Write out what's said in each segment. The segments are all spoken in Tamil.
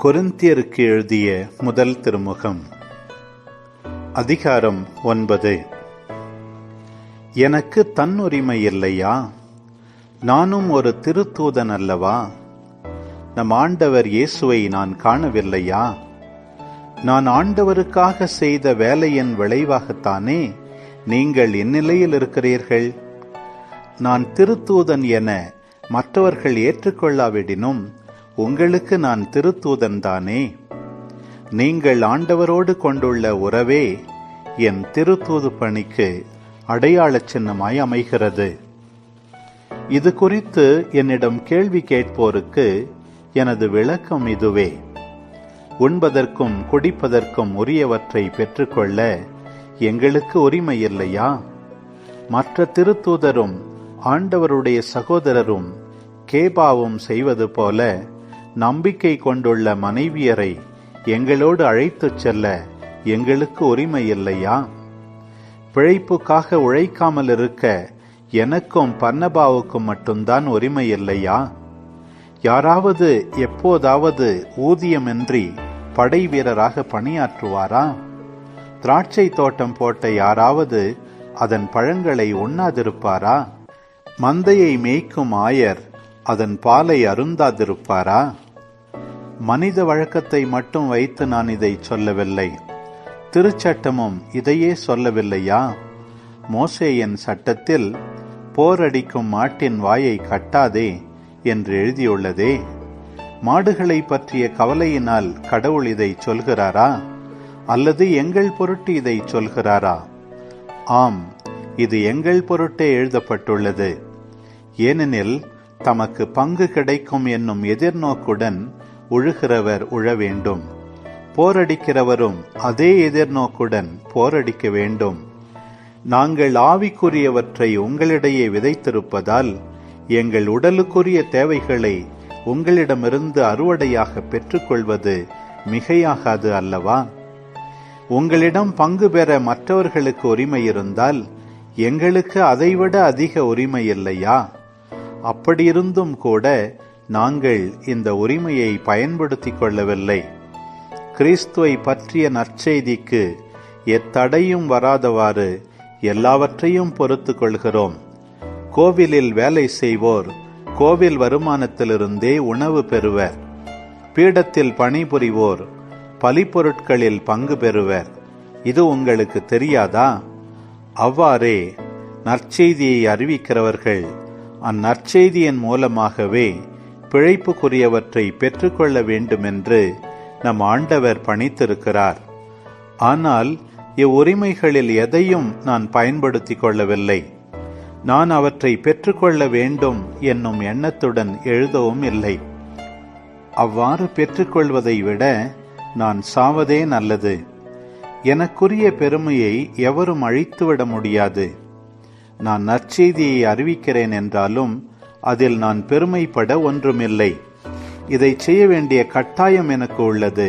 கொரிந்தியருக்கு எழுதிய முதல் திருமுகம். அதிகாரம் 9. எனக்கு தன்னுரிமை இல்லையா? நானும் ஒரு திருத்தூதன் அல்லவா? நம் ஆண்டவர் இயேசுவை நான் காணவில்லையா? நான் ஆண்டவருக்காக செய்த வேலையின் விளைவாகத்தானே நீங்கள் இந்நிலையில் இருக்கிறீர்கள். நான் திருத்தூதன் என மற்றவர்கள் ஏற்றுக்கொள்ளாவிடினும் உங்களுக்கு நான் திருத்தூதன் தானே. நீங்கள் ஆண்டவரோடு கொண்டுள்ள உறவே என் திருத்தூது பணிக்கு அடையாள சின்னமாய் அமைகிறது. இது குறித்து என்னிடம் கேள்வி கேட்போருக்கு எனது விளக்கம் இதுவே. உண்பதற்கும் குடிப்பதற்கும் உரியவற்றை பெற்றுக்கொள்ள எங்களுக்கு உரிமை இல்லையா? மற்ற திருத்தூதரும் ஆண்டவருடைய சகோதரரும் கேபாவும் செய்வது போல நம்பிக்கை கொண்டுள்ள மனைவியரை எங்களோடு அழைத்துச் செல்ல எங்களுக்கு உரிமை இல்லையா? பிழைப்புக்காக உழைக்காமல் இருக்க எனக்கும் பர்னபாவுக்கும் மட்டும்தான் உரிமை இல்லையா? யாராவது எப்போதாவது ஊதியமின்றி படை வீரராக பணியாற்றுவாரா? திராட்சை தோட்டம் போட்ட யாராவது அதன் பழங்களை உண்ணாதிருப்பாரா? மந்தையை மேய்க்கும் ஆயர் அதன் பாலை அருந்தாதிருப்பாரா? மனித வழக்கத்தை மட்டும் வைத்து நான் இதை சொல்லவில்லை. திருச்சட்டமும் இதையே சொல்லவில்லையா? மோசேயின் சட்டத்தில் போரடிக்கும் மாட்டின் வாயை கட்டாதே என்று எழுதியுள்ளதே. மாடுகளை பற்றிய கவலையினால் கடவுள் இதை சொல்கிறாரா? அல்லது எங்கள் பொருட்டு இதை சொல்கிறாரா? ஆம், இது எங்கள் பொருட்டே எழுதப்பட்டுள்ளது. ஏனெனில் தமக்கு பங்கு கிடைக்கும் என்னும் எதிர்நோக்குடன் உழுகிறவர் உழ வேண்டும். போரடிக்கிறவரும் அதே எதிர்நோக்குடன் போரடிக்க வேண்டும். நாங்கள் ஆவிக்குரியவற்றை உங்களிடையே விதைத்திருப்பதால் எங்கள் உடலுக்குரிய தேவைகளை உங்களிடமிருந்து அறுவடையாக பெற்றுக்கொள்வது மிகையாகாது அல்லவா? உங்களிடம் பங்கு பெற மற்றவர்களுக்கு உரிமை இருந்தால் எங்களுக்கு அதைவிட அதிக உரிமை இல்லையா? அப்படியிருந்தும் கூட நாங்கள் இந்த உரிமையை பயன்படுத்திக் கொள்ளவில்லை. கிறிஸ்துவை பற்றிய நற்செய்திக்கு எத்தடையும் வராதவாறு எல்லாவற்றையும் பொறுத்து கொள்கிறோம். கோவிலில் வேலை செய்வோர் கோவில் வருமானத்திலிருந்தே உணவு பெறுவர். பீடத்தில் பணிபுரிவோர் பலிப்பொருட்களில் பங்கு பெறுவர். இது உங்களுக்கு தெரியாதா? அவ்வாறே நற்செய்தியை அறிவிக்கிறவர்கள் அந்நற்செய்தியின் மூலமாகவே பிழைப்புக்குரியவற்றை பெற்றுக்கொள்ள வேண்டுமென்று நம் ஆண்டவர் பணித்திருக்கிறார். ஆனால் இவ்வுரிமைகளில் எதையும் நான் பயன்படுத்திக் கொள்ளவில்லை. நான் அவற்றை பெற்றுக்கொள்ள வேண்டும் என்னும் எண்ணத்துடன் எழுதவும் இல்லை. அவ்வாறு பெற்றுக்கொள்வதை விட நான் சாவதே நல்லது. எனக்குரிய பெருமையை எவரும் அழித்துவிட முடியாது. நான் நற்செய்தியை அறிவிக்கிறேன் என்றாலும் அதில் நான் பெருமைப்பட ஒன்றுமில்லை. இதை செய்ய வேண்டிய கட்டாயம் எனக்கு உள்ளது.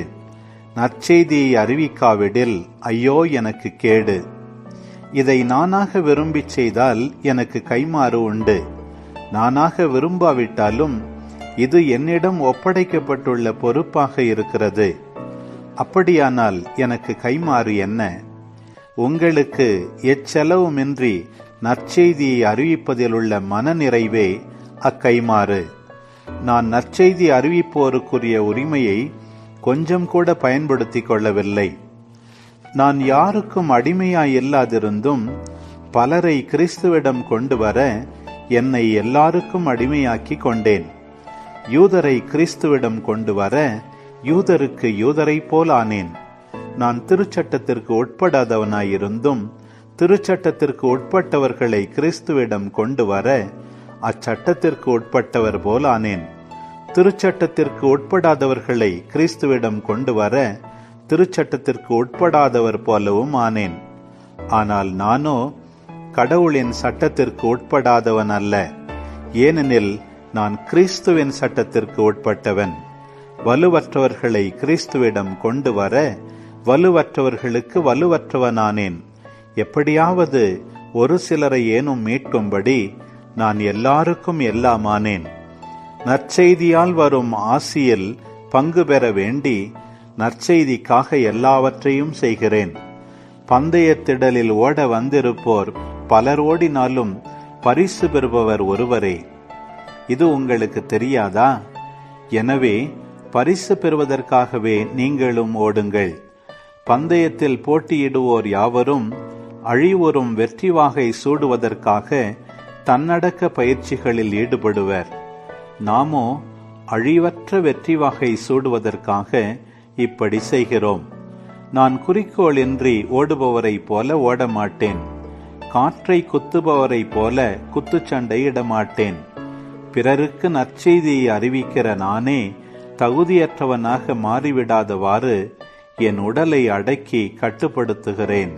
நற்செய்தியை அறிவிக்காவிடில் ஐயோ எனக்கு கேடு. இதை நானாக விரும்பி செய்தால் எனக்கு கைமாறு உண்டு. நானாக விரும்பாவிட்டாலும் இது என்னிடம் ஒப்படைக்கப்பட்டுள்ள பொறுப்பாக இருக்கிறது. அப்படியானால் எனக்கு கைமாறு என்ன? உங்களுக்கு எச்செலவுமின்றி நற்செய்தியை அறிவிப்பதில் உள்ள மனநிறைவே அக்கைமாறு. நான் நற்செய்தி அறிவிப்போருக்குரிய உரிமையை கொஞ்சம் கூட பயன்படுத்திக் கொள்ளவில்லை. நான் யாருக்கும் அடிமையாய் இல்லாதிருந்தும் பலரை கிறிஸ்துவிடம் கொண்டு வர என்னை எல்லாருக்கும் அடிமையாக்கி கொண்டேன். யூதரை கிறிஸ்துவிடம் கொண்டு வர யூதருக்கு யூதரை போல் ஆனேன். நான் திருச்சட்டத்திற்கு உட்படாதவனாயிருந்தும் திருச்சட்டத்திற்கு உட்பட்டவர்களை கிறிஸ்துவிடம் கொண்டு வர அச்சட்டத்திற்கு உட்பட்டவர் போல் ஆனேன். திருச்சட்டத்திற்கு உட்படாதவர்களை கிறிஸ்துவிடம் கொண்டு வர திருச்சட்டத்திற்கு உட்படாதவர் போலவும் ஆனேன். ஆனால் நானோ கடவுளின் சட்டத்திற்கு உட்படாதவன் அல்ல. ஏனெனில் நான் கிறிஸ்துவின் சட்டத்திற்கு உட்பட்டவன். வலுவற்றவர்களை கிறிஸ்துவிடம் கொண்டு வர வலுவற்றவர்களுக்கு வலுவற்றவனானேன். எப்படியாவது ஒரு சிலரை ஏனும் மீட்கும்படி நான் எல்லாருக்கும் எல்லாமானேன். நற்செய்தியால் வரும் ஆசியில் பங்கு பெற வேண்டி நற்செய்திக்காக எல்லாவற்றையும் செய்கிறேன். பந்தயத்திடலில் ஓட வந்திருப்போர் பலர் ஓடினாலும் பரிசு பெறுபவர் ஒருவரே. இது உங்களுக்கு தெரியாதா? எனவே பரிசு பெறுவதற்காகவே நீங்களும் ஓடுங்கள். பந்தயத்தில் போட்டியிடுவோர் யாவரும் அழிவுறும் வெற்றி வாகை சூடுவதற்காக தன்னடக்க பயிற்சிகளில் ஈடுபடுவர். நாமோ அழிவற்ற வெற்றி வாகை சூடுவதற்காக இப்படி செய்கிறோம். நான் குறிக்கோளின்றி ஓடுபவரை போல ஓடமாட்டேன். காற்றை குத்துபவரை போல குத்துச்சண்டையிடமாட்டேன். பிறருக்கு நற்செய்தியை அறிவிக்கிற நானே தகுதியற்றவனாக மாறிவிடாதவாறு என் உடலை அடக்கி கட்டுப்படுத்துகிறேன்.